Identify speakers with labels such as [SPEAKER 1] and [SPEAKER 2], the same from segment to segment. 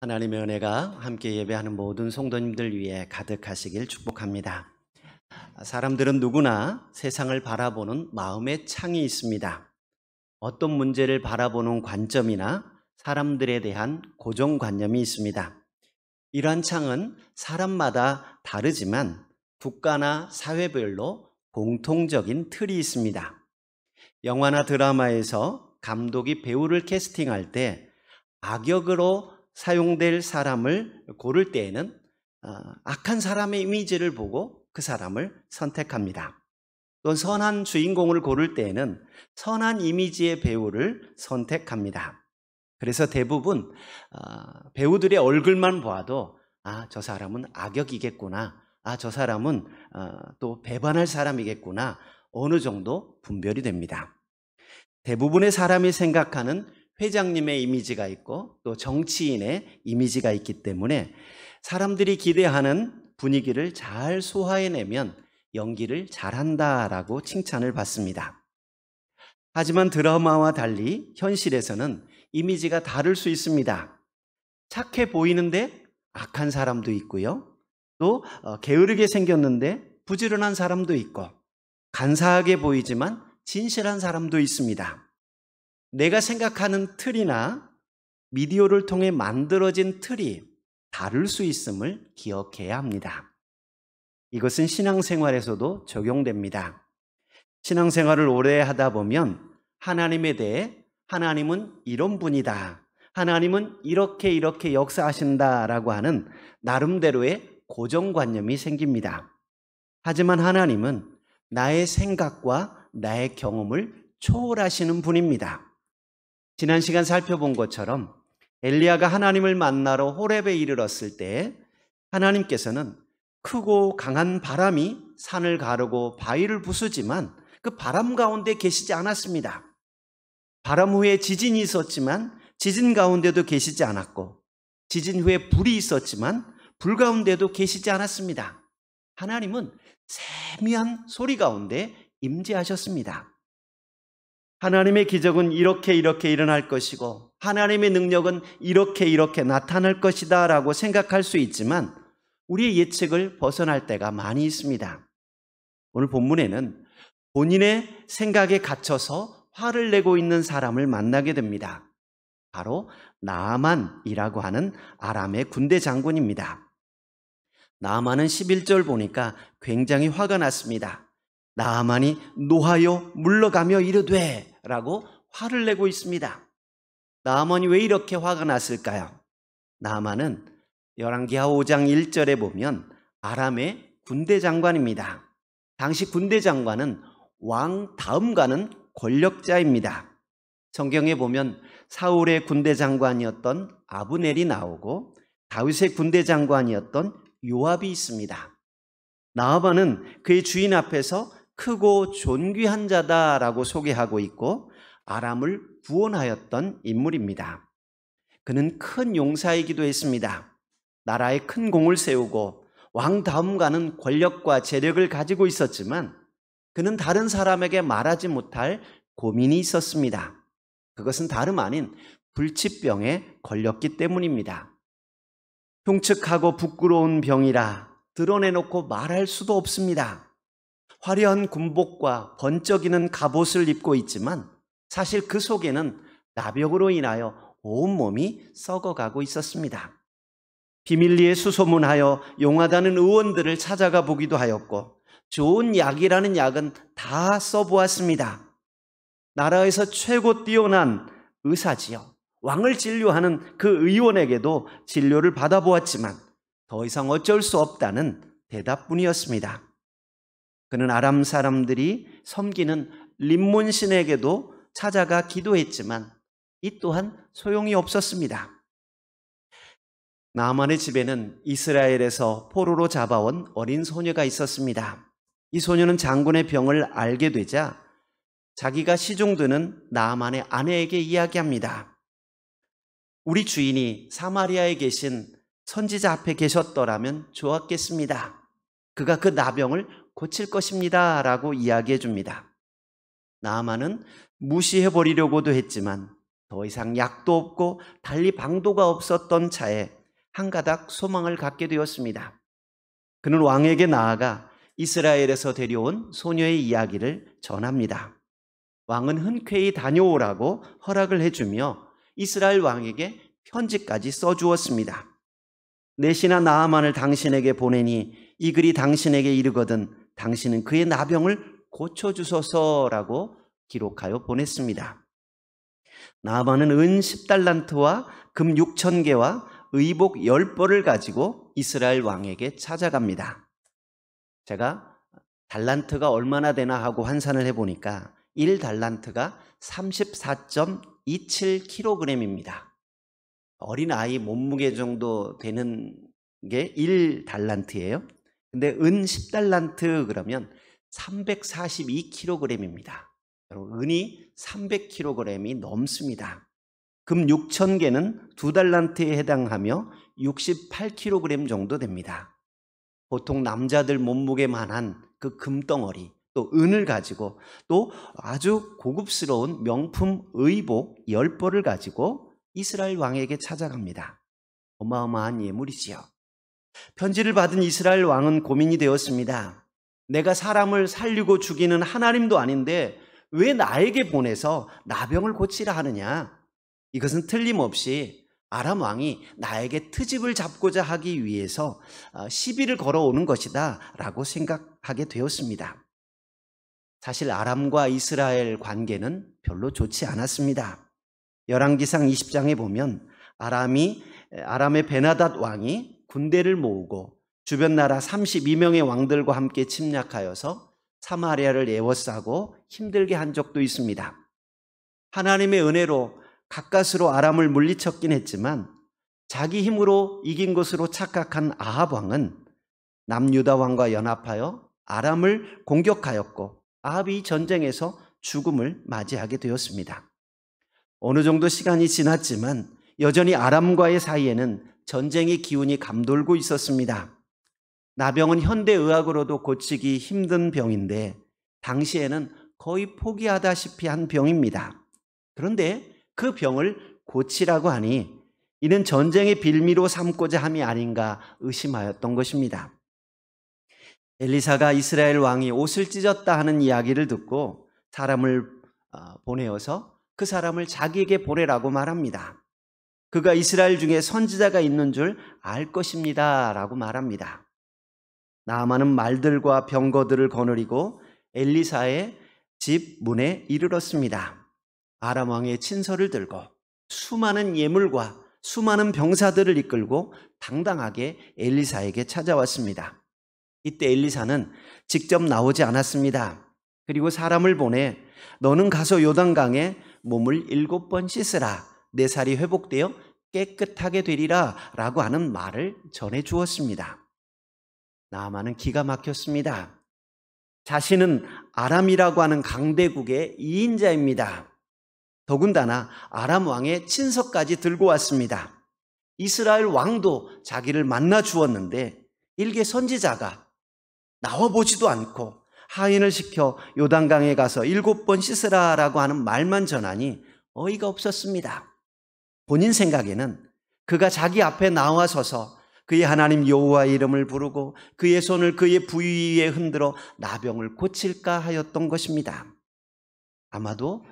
[SPEAKER 1] 하나님의 은혜가 함께 예배하는 모든 성도님들 위해 가득하시길 축복합니다. 사람들은 누구나 세상을 바라보는 마음의 창이 있습니다. 어떤 문제를 바라보는 관점이나 사람들에 대한 고정관념이 있습니다. 이러한 창은 사람마다 다르지만 국가나 사회별로 공통적인 틀이 있습니다. 영화나 드라마에서 감독이 배우를 캐스팅할 때 악역으로 사용될 사람을 고를 때에는 악한 사람의 이미지를 보고 그 사람을 선택합니다. 또 선한 주인공을 고를 때에는 선한 이미지의 배우를 선택합니다. 그래서 대부분 배우들의 얼굴만 보아도 저 사람은 악역이겠구나, 저 사람은 또 배반할 사람이겠구나, 어느 정도 분별이 됩니다. 대부분의 사람이 생각하는 회장님의 이미지가 있고 또 정치인의 이미지가 있기 때문에 사람들이 기대하는 분위기를 잘 소화해내면 연기를 잘한다라고 칭찬을 받습니다. 하지만 드라마와 달리 현실에서는 이미지가 다를 수 있습니다. 착해 보이는데 악한 사람도 있고요. 또 게으르게 생겼는데 부지런한 사람도 있고, 간사하게 보이지만 진실한 사람도 있습니다. 내가 생각하는 틀이나 미디어를 통해 만들어진 틀이 다를 수 있음을 기억해야 합니다. 이것은 신앙생활에서도 적용됩니다. 신앙생활을 오래 하다 보면 하나님에 대해 하나님은 이런 분이다, 하나님은 이렇게 역사하신다라고 하는 나름대로의 고정관념이 생깁니다. 하지만 하나님은 나의 생각과 나의 경험을 초월하시는 분입니다. 지난 시간 살펴본 것처럼 엘리야가 하나님을 만나러 호렙에 이르렀을 때 하나님께서는 크고 강한 바람이 산을 가르고 바위를 부수지만 그 바람 가운데 계시지 않았습니다. 바람 후에 지진이 있었지만 지진 가운데도 계시지 않았고, 지진 후에 불이 있었지만 불 가운데도 계시지 않았습니다. 하나님은 세미한 소리 가운데 임재하셨습니다. 하나님의 기적은 이렇게 일어날 것이고 하나님의 능력은 이렇게 나타날 것이다 라고 생각할 수 있지만 우리의 예측을 벗어날 때가 많이 있습니다. 오늘 본문에는 본인의 생각에 갇혀서 화를 내고 있는 사람을 만나게 됩니다. 바로 나아만이라고 하는 아람의 군대 장군입니다. 나아만은 11절 보니까 굉장히 화가 났습니다. 나아만이 노하여 물러가며 이르되 라고 화를 내고 있습니다. 나아만이 왜 이렇게 화가 났을까요? 나아만은 열왕기하 5장 1절에 보면 아람의 군대 장관입니다. 당시 군대 장관은 왕 다음 가는 권력자입니다. 성경에 보면 사울의 군대 장관이었던 아브넬이 나오고 다윗의 군대 장관이었던 요압이 있습니다. 나아만은 그의 주인 앞에서 크고 존귀한 자다라고 소개하고 있고 아람을 구원하였던 인물입니다. 그는 큰 용사이기도 했습니다. 나라에 큰 공을 세우고 왕 다음 가는 권력과 재력을 가지고 있었지만 그는 다른 사람에게 말하지 못할 고민이 있었습니다. 그것은 다름 아닌 불치병에 걸렸기 때문입니다. 흉측하고 부끄러운 병이라 드러내놓고 말할 수도 없습니다. 화려한 군복과 번쩍이는 갑옷을 입고 있지만 사실 그 속에는 나병으로 인하여 온몸이 썩어가고 있었습니다. 비밀리에 수소문하여 용하다는 의원들을 찾아가 보기도 하였고 좋은 약이라는 약은 다 써보았습니다. 나라에서 최고 뛰어난 의사지요, 왕을 진료하는 그 의원에게도 진료를 받아보았지만 더 이상 어쩔 수 없다는 대답뿐이었습니다. 그는 아람 사람들이 섬기는 림몬 신에게도 찾아가 기도했지만 이 또한 소용이 없었습니다. 나아만의 집에는 이스라엘에서 포로로 잡아온 어린 소녀가 있었습니다. 이 소녀는 장군의 병을 알게 되자 자기가 시중드는 나아만의 아내에게 이야기합니다. 우리 주인이 사마리아에 계신 선지자 앞에 계셨더라면 좋았겠습니다. 그가 그 나병을 고칠 것입니다 라고 이야기해 줍니다. 나아만은 무시해버리려고도 했지만 더 이상 약도 없고 달리 방도가 없었던 차에 한 가닥 소망을 갖게 되었습니다. 그는 왕에게 나아가 이스라엘에서 데려온 소녀의 이야기를 전합니다. 왕은 흔쾌히 다녀오라고 허락을 해주며 이스라엘 왕에게 편지까지 써주었습니다. 내 신하 나아만을 당신에게 보내니 이 글이 당신에게 이르거든 당신은 그의 나병을 고쳐주소서라고 기록하여 보냈습니다. 나아만은 은 10달란트와 금 6,000개와 의복 10벌을 가지고 이스라엘 왕에게 찾아갑니다. 제가 달란트가 얼마나 되나 하고 환산을 해보니까 1달란트가 34.27kg입니다. 어린아이 몸무게 정도 되는 게 1달란트예요. 근데 은 10달란트 그러면 342kg입니다. 여러분, 은이 300kg이 넘습니다. 금 6,000개는 2달란트에 해당하며 68kg 정도 됩니다. 보통 남자들 몸무게만한 그 금덩어리 또 은을 가지고 또 아주 고급스러운 명품 의복 10벌을 가지고 이스라엘 왕에게 찾아갑니다. 어마어마한 예물이지요. 편지를 받은 이스라엘 왕은 고민이 되었습니다. 내가 사람을 살리고 죽이는 하나님도 아닌데 왜 나에게 보내서 나병을 고치라 하느냐? 이것은 틀림없이 아람 왕이 나에게 트집을 잡고자 하기 위해서 시비를 걸어오는 것이다 라고 생각하게 되었습니다. 사실 아람과 이스라엘 관계는 별로 좋지 않았습니다. 열왕기상 20장에 보면 아람의 베나닷 왕이 군대를 모으고 주변 나라 32명의 왕들과 함께 침략하여서 사마리아를 에워싸고 힘들게 한 적도 있습니다. 하나님의 은혜로 가까스로 아람을 물리쳤긴 했지만 자기 힘으로 이긴 것으로 착각한 아합 왕은 남유다 왕과 연합하여 아람을 공격하였고 아합이 전쟁에서 죽음을 맞이하게 되었습니다. 어느 정도 시간이 지났지만 여전히 아람과의 사이에는 전쟁의 기운이 감돌고 있었습니다. 나병은 현대의학으로도 고치기 힘든 병인데 당시에는 거의 포기하다시피 한 병입니다. 그런데 그 병을 고치라고 하니 이는 전쟁의 빌미로 삼고자 함이 아닌가 의심하였던 것입니다. 엘리사가 이스라엘 왕이 옷을 찢었다 하는 이야기를 듣고 사람을 보내어서 그 사람을 자기에게 보내라고 말합니다. 그가 이스라엘 중에 선지자가 있는 줄 알 것입니다 라고 말합니다. 나아만은 말들과 병거들을 거느리고 엘리사의 집 문에 이르렀습니다. 아람 왕의 친서를 들고 수많은 예물과 수많은 병사들을 이끌고 당당하게 엘리사에게 찾아왔습니다. 이때 엘리사는 직접 나오지 않았습니다. 그리고 사람을 보내 너는 가서 요단강에 몸을 7번 씻으라. 내 살이 회복되어 깨끗하게 되리라 라고 하는 말을 전해 주었습니다. 나아만은 기가 막혔습니다. 자신은 아람이라고 하는 강대국의 2인자입니다. 더군다나 아람 왕의 친서까지 들고 왔습니다. 이스라엘 왕도 자기를 만나 주었는데 일개 선지자가 나와보지도 않고 하인을 시켜 요단강에 가서 7번 씻으라라고 하는 말만 전하니 어이가 없었습니다. 본인 생각에는 그가 자기 앞에 나와서서 그의 하나님 여호와의 이름을 부르고 그의 손을 그의 부위에 흔들어 나병을 고칠까 하였던 것입니다. 아마도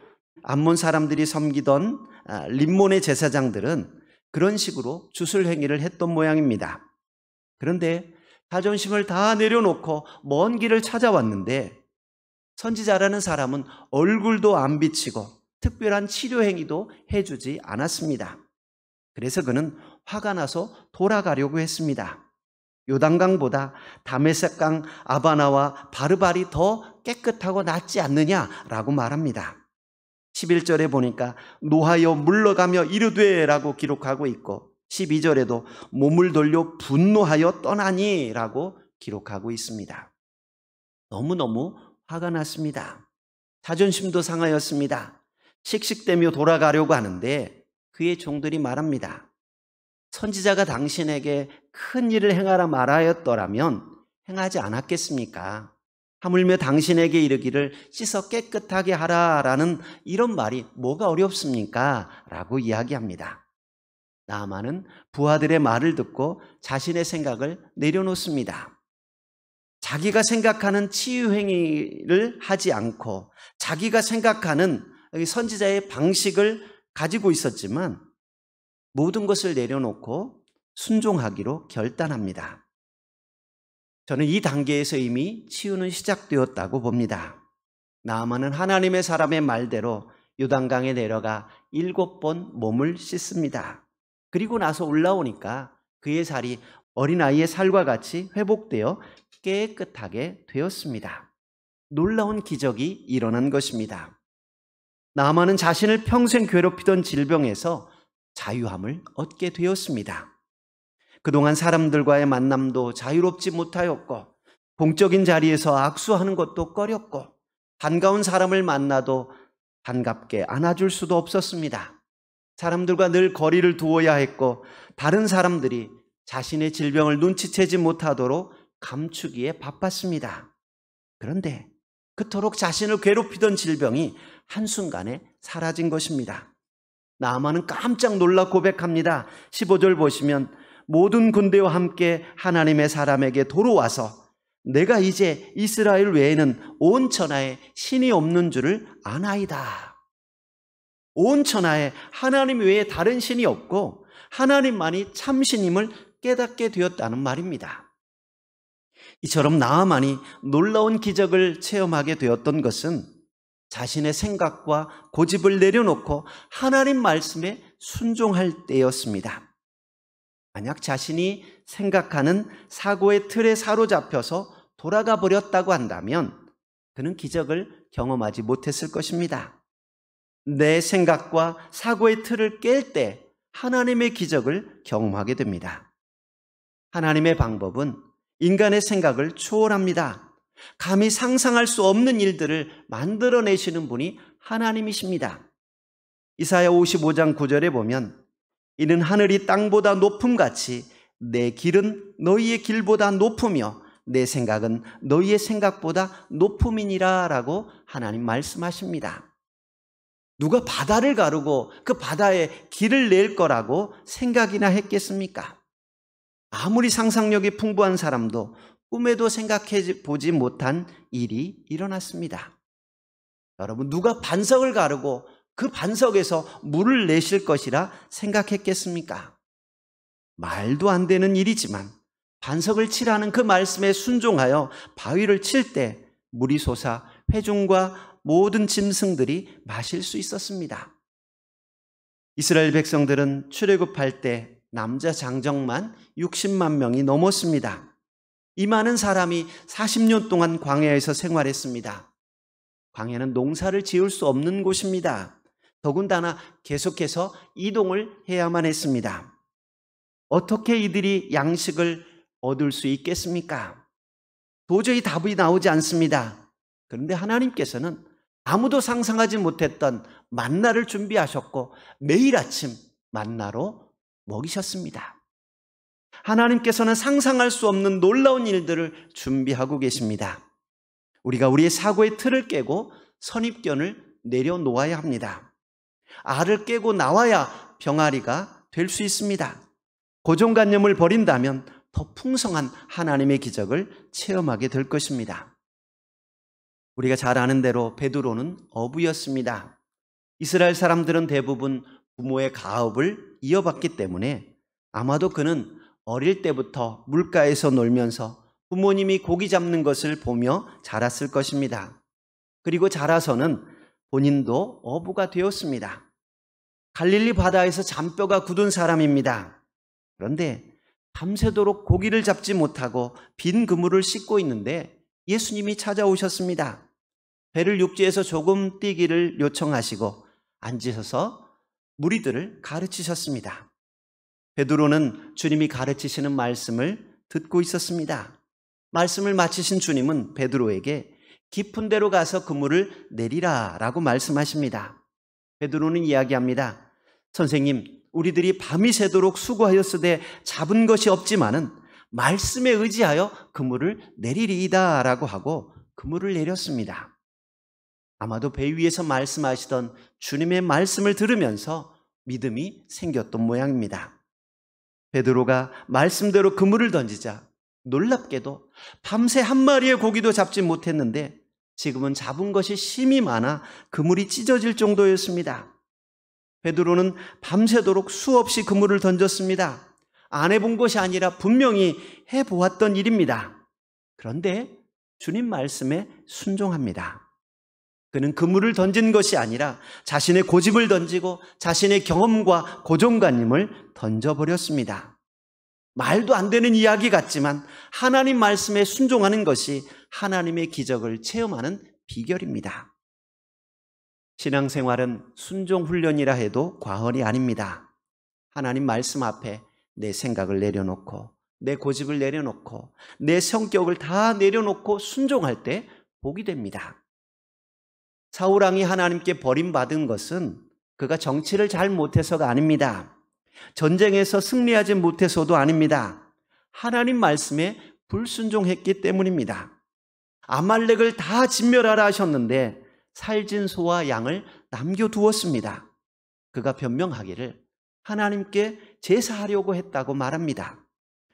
[SPEAKER 1] 암몬 사람들이 섬기던 림몬의 제사장들은 그런 식으로 주술 행위를 했던 모양입니다. 그런데 자존심을 다 내려놓고 먼 길을 찾아왔는데 선지자라는 사람은 얼굴도 안 비치고 특별한 치료 행위도 해주지 않았습니다. 그래서 그는 화가 나서 돌아가려고 했습니다. 요단강보다 다메섹강 아바나와 바르발이 더 깨끗하고 낫지 않느냐라고 말합니다. 11절에 보니까 노하여 물러가며 이르되 라고 기록하고 있고 12절에도 몸을 돌려 분노하여 떠나니 라고 기록하고 있습니다. 너무너무 화가 났습니다. 자존심도 상하였습니다. 씩씩대며 돌아가려고 하는데 그의 종들이 말합니다. 선지자가 당신에게 큰 일을 행하라 말하였더라면 행하지 않았겠습니까? 하물며 당신에게 이르기를 씻어 깨끗하게 하라라는 이런 말이 뭐가 어렵습니까? 라고 이야기합니다. 나아만은 부하들의 말을 듣고 자신의 생각을 내려놓습니다. 자기가 생각하는 치유 행위를 하지 않고 자기가 생각하는 선지자의 방식을 가지고 있었지만 모든 것을 내려놓고 순종하기로 결단합니다. 저는 이 단계에서 이미 치유는 시작되었다고 봅니다. 나아만은 하나님의 사람의 말대로 요단강에 내려가 7번 몸을 씻습니다. 그리고 나서 올라오니까 그의 살이 어린아이의 살과 같이 회복되어 깨끗하게 되었습니다. 놀라운 기적이 일어난 것입니다. 나아만은 자신을 평생 괴롭히던 질병에서 자유함을 얻게 되었습니다. 그동안 사람들과의 만남도 자유롭지 못하였고 공적인 자리에서 악수하는 것도 꺼렸고 반가운 사람을 만나도 반갑게 안아줄 수도 없었습니다. 사람들과 늘 거리를 두어야 했고 다른 사람들이 자신의 질병을 눈치채지 못하도록 감추기에 바빴습니다. 그런데 그토록 자신을 괴롭히던 질병이 한순간에 사라진 것입니다. 나아만은 깜짝 놀라 고백합니다. 15절 보시면 모든 군대와 함께 하나님의 사람에게 도로 와서 내가 이제 이스라엘 외에는 온 천하에 신이 없는 줄을 아나이다. 온 천하에 하나님 외에 다른 신이 없고 하나님만이 참신임을 깨닫게 되었다는 말입니다. 이처럼 나아만이 놀라운 기적을 체험하게 되었던 것은 자신의 생각과 고집을 내려놓고 하나님 말씀에 순종할 때였습니다. 만약 자신이 생각하는 사고의 틀에 사로잡혀서 돌아가 버렸다고 한다면 그는 기적을 경험하지 못했을 것입니다. 내 생각과 사고의 틀을 깰 때 하나님의 기적을 경험하게 됩니다. 하나님의 방법은 인간의 생각을 초월합니다. 감히 상상할 수 없는 일들을 만들어내시는 분이 하나님이십니다. 이사야 55장 9절에 보면 이는 하늘이 땅보다 높음같이 내 길은 너희의 길보다 높으며 내 생각은 너희의 생각보다 높음이니라 라고 하나님 말씀하십니다. 누가 바다를 가르고 그 바다에 길을 낼 거라고 생각이나 했겠습니까? 아무리 상상력이 풍부한 사람도 꿈에도 생각해 보지 못한 일이 일어났습니다. 여러분, 누가 반석을 가르고 그 반석에서 물을 내실 것이라 생각했겠습니까? 말도 안 되는 일이지만 반석을 치라는 그 말씀에 순종하여 바위를 칠 때 물이 솟아 회중과 모든 짐승들이 마실 수 있었습니다. 이스라엘 백성들은 출애굽할 때 남자 장정만 60만 명이 넘었습니다. 이 많은 사람이 40년 동안 광야에서 생활했습니다. 광야는 농사를 지을 수 없는 곳입니다. 더군다나 계속해서 이동을 해야만 했습니다. 어떻게 이들이 양식을 얻을 수 있겠습니까? 도저히 답이 나오지 않습니다. 그런데 하나님께서는 아무도 상상하지 못했던 만나를 준비하셨고 매일 아침 만나로 먹이셨습니다. 하나님께서는 상상할 수 없는 놀라운 일들을 준비하고 계십니다. 우리가 우리의 사고의 틀을 깨고 선입견을 내려놓아야 합니다. 알을 깨고 나와야 병아리가 될 수 있습니다. 고정관념을 버린다면 더 풍성한 하나님의 기적을 체험하게 될 것입니다. 우리가 잘 아는 대로 베드로는 어부였습니다. 이스라엘 사람들은 대부분 부모의 가업을 이어받기 때문에 아마도 그는 어릴 때부터 물가에서 놀면서 부모님이 고기 잡는 것을 보며 자랐을 것입니다. 그리고 자라서는 본인도 어부가 되었습니다. 갈릴리 바다에서 잔뼈가 굳은 사람입니다. 그런데 밤새도록 고기를 잡지 못하고 빈 그물을 씻고 있는데 예수님이 찾아오셨습니다. 배를 육지에서 조금 뛰기를 요청하시고 앉으셔서 무리들을 가르치셨습니다. 베드로는 주님이 가르치시는 말씀을 듣고 있었습니다. 말씀을 마치신 주님은 베드로에게 깊은 데로 가서 그물을 내리라 라고 말씀하십니다. 베드로는 이야기합니다. 선생님, 우리들이 밤이 새도록 수고하였으되 잡은 것이 없지만은 말씀에 의지하여 그물을 내리리이다 라고 하고 그물을 내렸습니다. 아마도 배 위에서 말씀하시던 주님의 말씀을 들으면서 믿음이 생겼던 모양입니다. 베드로가 말씀대로 그물을 던지자 놀랍게도 밤새 한 마리의 고기도 잡지 못했는데 지금은 잡은 것이 심이 많아 그물이 찢어질 정도였습니다. 베드로는 밤새도록 수없이 그물을 던졌습니다. 안 해본 것이 아니라 분명히 해보았던 일입니다. 그런데 주님 말씀에 순종합니다. 그는 그물을 던진 것이 아니라 자신의 고집을 던지고 자신의 경험과 고정관념을 던져버렸습니다. 말도 안 되는 이야기 같지만 하나님 말씀에 순종하는 것이 하나님의 기적을 체험하는 비결입니다. 신앙생활은 순종 훈련이라 해도 과언이 아닙니다. 하나님 말씀 앞에 내 생각을 내려놓고 내 고집을 내려놓고 내 성격을 다 내려놓고 순종할 때 복이 됩니다. 사울왕이 하나님께 버림받은 것은 그가 정치를 잘 못해서가 아닙니다. 전쟁에서 승리하지 못해서도 아닙니다. 하나님 말씀에 불순종했기 때문입니다. 아말렉을 다 진멸하라 하셨는데 살진 소와 양을 남겨두었습니다. 그가 변명하기를 하나님께 제사하려고 했다고 말합니다.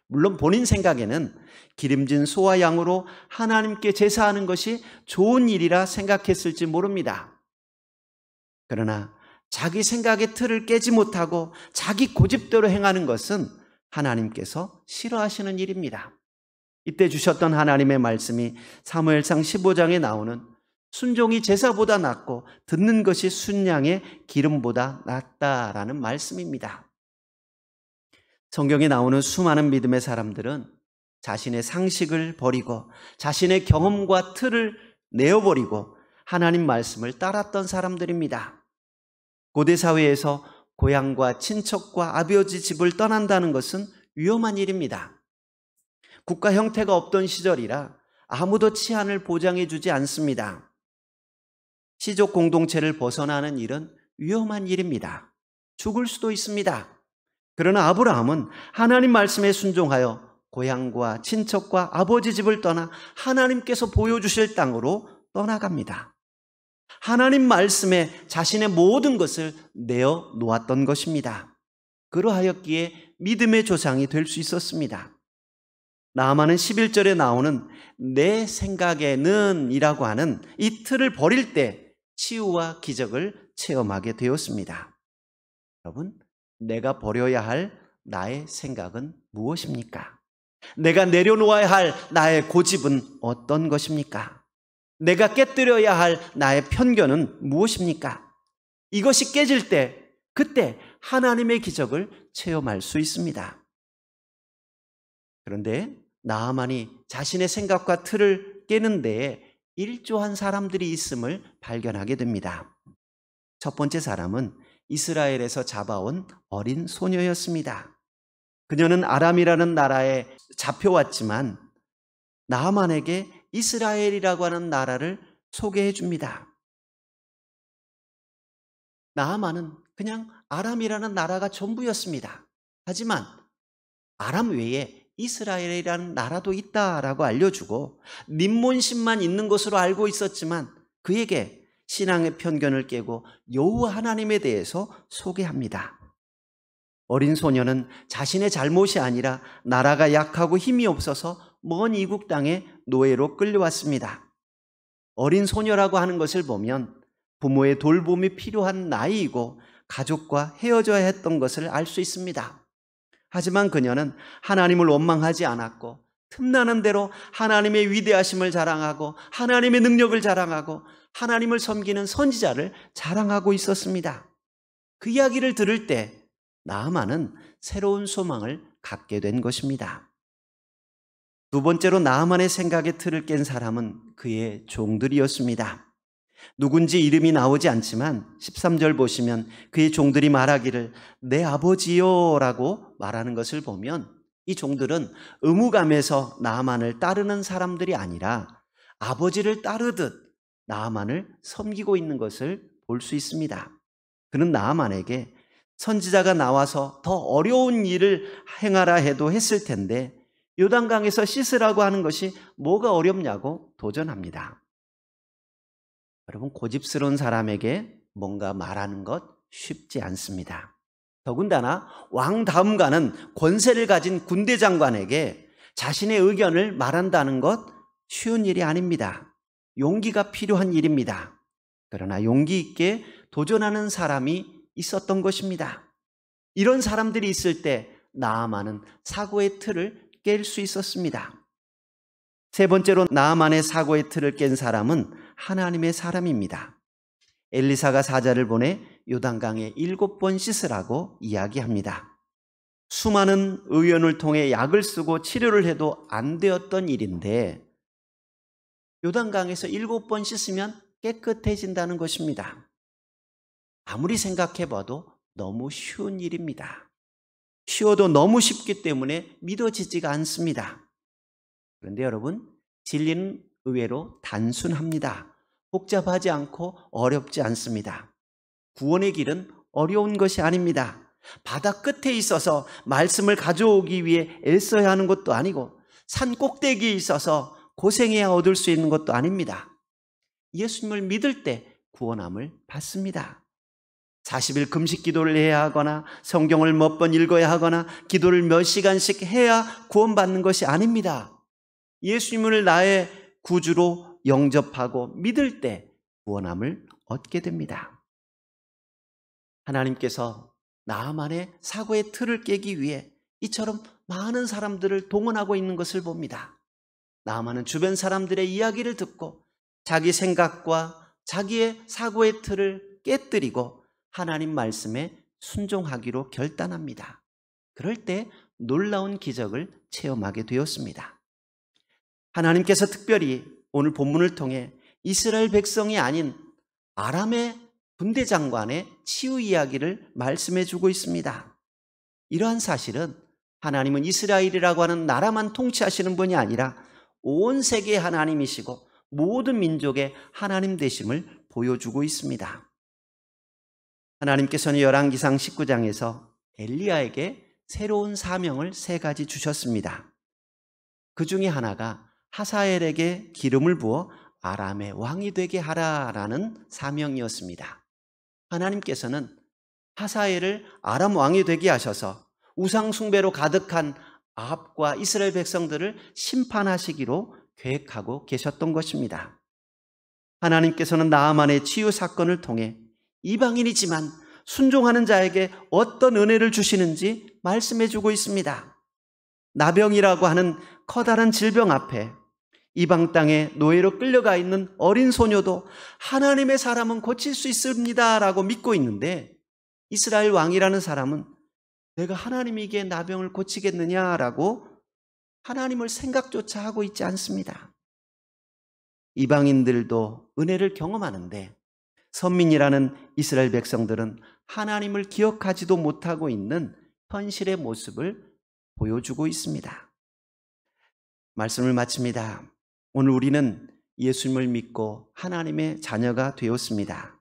[SPEAKER 1] 물론 본인 생각에는 기름진 소와 양으로 하나님께 제사하는 것이 좋은 일이라 생각했을지 모릅니다. 그러나 자기 생각의 틀을 깨지 못하고 자기 고집대로 행하는 것은 하나님께서 싫어하시는 일입니다. 이때 주셨던 하나님의 말씀이 사무엘상 15장에 나오는 순종이 제사보다 낫고 듣는 것이 순양의 기름보다 낫다라는 말씀입니다. 성경에 나오는 수많은 믿음의 사람들은 자신의 상식을 버리고 자신의 경험과 틀을 내어버리고 하나님 말씀을 따랐던 사람들입니다. 고대 사회에서 고향과 친척과 아버지 집을 떠난다는 것은 위험한 일입니다. 국가 형태가 없던 시절이라 아무도 치안을 보장해 주지 않습니다. 시족 공동체를 벗어나는 일은 위험한 일입니다. 죽을 수도 있습니다. 그러나 아브라함은 하나님 말씀에 순종하여 고향과 친척과 아버지 집을 떠나 하나님께서 보여주실 땅으로 떠나갑니다. 하나님 말씀에 자신의 모든 것을 내어 놓았던 것입니다. 그러하였기에 믿음의 조상이 될 수 있었습니다. 나아만은 11절에 나오는 내 생각에는 이라고 하는 이 틀을 버릴 때 치유와 기적을 체험하게 되었습니다. 여러분, 내가 버려야 할 나의 생각은 무엇입니까? 내가 내려놓아야 할 나의 고집은 어떤 것입니까? 내가 깨뜨려야 할 나의 편견은 무엇입니까? 이것이 깨질 때 그때 하나님의 기적을 체험할 수 있습니다. 그런데 나아만이 자신의 생각과 틀을 깨는 데에 일조한 사람들이 있음을 발견하게 됩니다. 첫 번째 사람은 이스라엘에서 잡아온 어린 소녀였습니다. 그녀는 아람이라는 나라에 잡혀왔지만 나아만에게 이스라엘이라고 하는 나라를 소개해 줍니다. 나아만은 그냥 아람이라는 나라가 전부였습니다. 하지만 아람 외에 이스라엘이라는 나라도 있다라고 알려주고 님몬신만 있는 것으로 알고 있었지만 그에게 신앙의 편견을 깨고 여호와 하나님에 대해서 소개합니다. 어린 소녀는 자신의 잘못이 아니라 나라가 약하고 힘이 없어서 먼 이국 땅에 노예로 끌려왔습니다. 어린 소녀라고 하는 것을 보면 부모의 돌봄이 필요한 나이이고 가족과 헤어져야 했던 것을 알 수 있습니다. 하지만 그녀는 하나님을 원망하지 않았고 틈나는 대로 하나님의 위대하심을 자랑하고 하나님의 능력을 자랑하고 하나님을 섬기는 선지자를 자랑하고 있었습니다. 그 이야기를 들을 때 나아만은 새로운 소망을 갖게 된 것입니다. 두 번째로 나아만의 생각의 틀을 깬 사람은 그의 종들이었습니다. 누군지 이름이 나오지 않지만 13절 보시면 그의 종들이 말하기를 내 아버지요 라고 말하는 것을 보면 이 종들은 의무감에서 나아만을 따르는 사람들이 아니라 아버지를 따르듯 나아만을 섬기고 있는 것을 볼 수 있습니다. 그는 나아만에게 선지자가 나와서 더 어려운 일을 행하라 해도 했을 텐데 요단강에서 씻으라고 하는 것이 뭐가 어렵냐고 도전합니다. 여러분, 고집스러운 사람에게 뭔가 말하는 것 쉽지 않습니다. 더군다나 왕 다음가는 권세를 가진 군대 장관에게 자신의 의견을 말한다는 것 쉬운 일이 아닙니다. 용기가 필요한 일입니다. 그러나 용기 있게 도전하는 사람이 있었던 것입니다. 이런 사람들이 있을 때 나아만은 사고의 틀을 깰 수 있었습니다. 세 번째로 나아만의 사고의 틀을 깬 사람은 하나님의 사람입니다. 엘리사가 사자를 보내 요단강에 7번 씻으라고 이야기합니다. 수많은 의원을 통해 약을 쓰고 치료를 해도 안 되었던 일인데 요단강에서 7번 씻으면 깨끗해진다는 것입니다. 아무리 생각해봐도 너무 쉬운 일입니다. 쉬워도 너무 쉽기 때문에 믿어지지가 않습니다. 그런데 여러분, 진리는 의외로 단순합니다. 복잡하지 않고 어렵지 않습니다. 구원의 길은 어려운 것이 아닙니다. 바다 끝에 있어서 말씀을 가져오기 위해 애써야 하는 것도 아니고 산 꼭대기에 있어서 고생해야 얻을 수 있는 것도 아닙니다. 예수님을 믿을 때 구원함을 받습니다. 40일 금식 기도를 해야 하거나 성경을 몇 번 읽어야 하거나 기도를 몇 시간씩 해야 구원받는 것이 아닙니다. 예수님을 나의 구주로 영접하고 믿을 때 구원함을 얻게 됩니다. 하나님께서 나아만의 사고의 틀을 깨기 위해 이처럼 많은 사람들을 동원하고 있는 것을 봅니다. 나아만은 주변 사람들의 이야기를 듣고 자기 생각과 자기의 사고의 틀을 깨뜨리고 하나님 말씀에 순종하기로 결단합니다. 그럴 때 놀라운 기적을 체험하게 되었습니다. 하나님께서 특별히 오늘 본문을 통해 이스라엘 백성이 아닌 아람의 군대 장관의 치유 이야기를 말씀해 주고 있습니다. 이러한 사실은 하나님은 이스라엘이라고 하는 나라만 통치하시는 분이 아니라 온 세계의 하나님이시고 모든 민족의 하나님 되심을 보여주고 있습니다. 하나님께서는 열왕기상 19장에서 엘리야에게 새로운 사명을 3가지 주셨습니다. 그 중에 하나가 하사엘에게 기름을 부어 아람의 왕이 되게 하라라는 사명이었습니다. 하나님께서는 하사엘을 아람 왕이 되게 하셔서 우상 숭배로 가득한 아합과 이스라엘 백성들을 심판하시기로 계획하고 계셨던 것입니다. 하나님께서는 나아만의 치유 사건을 통해 이방인이지만 순종하는 자에게 어떤 은혜를 주시는지 말씀해 주고 있습니다. 나병이라고 하는 커다란 질병 앞에 이방 땅에 노예로 끌려가 있는 어린 소녀도 하나님의 사람은 고칠 수 있습니다 라고 믿고 있는데, 이스라엘 왕이라는 사람은 내가 하나님이기에 나병을 고치겠느냐라고 하나님을 생각조차 하고 있지 않습니다. 이방인들도 은혜를 경험하는데 선민이라는 이스라엘 백성들은 하나님을 기억하지도 못하고 있는 현실의 모습을 보여주고 있습니다. 말씀을 마칩니다. 오늘 우리는 예수님을 믿고 하나님의 자녀가 되었습니다.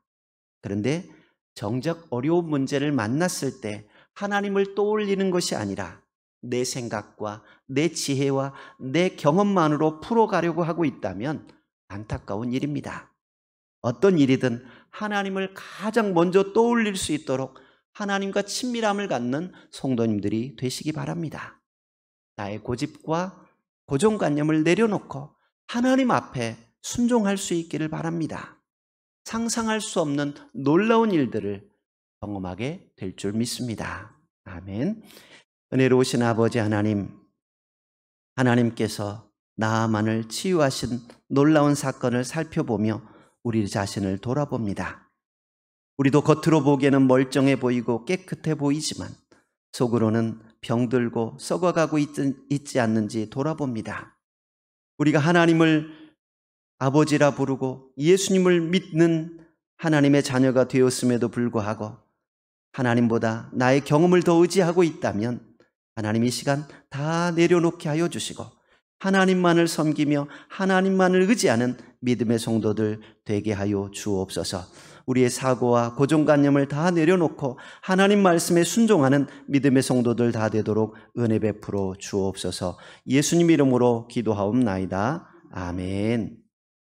[SPEAKER 1] 그런데 정작 어려운 문제를 만났을 때 하나님을 떠올리는 것이 아니라 내 생각과 내 지혜와 내 경험만으로 풀어가려고 하고 있다면 안타까운 일입니다. 어떤 일이든 하나님을 가장 먼저 떠올릴 수 있도록 하나님과 친밀함을 갖는 성도님들이 되시기 바랍니다. 나의 고집과 고정관념을 내려놓고 하나님 앞에 순종할 수 있기를 바랍니다. 상상할 수 없는 놀라운 일들을 경험하게 될 줄 믿습니다. 아멘. 은혜로우신 아버지 하나님, 하나님께서 나아만을 치유하신 놀라운 사건을 살펴보며 우리 자신을 돌아봅니다. 우리도 겉으로 보기에는 멀쩡해 보이고 깨끗해 보이지만 속으로는 병들고 썩어가고 있지 않는지 돌아봅니다. 우리가 하나님을 아버지라 부르고 예수님을 믿는 하나님의 자녀가 되었음에도 불구하고 하나님보다 나의 경험을 더 의지하고 있다면 하나님 이 시간 다 내려놓게 하여 주시고 하나님만을 섬기며 하나님만을 의지하는 믿음의 성도들 되게 하여 주옵소서. 우리의 사고와 고정관념을 다 내려놓고 하나님 말씀에 순종하는 믿음의 성도들 다 되도록 은혜 베풀어 주옵소서. 예수님 이름으로 기도하옵나이다. 아멘.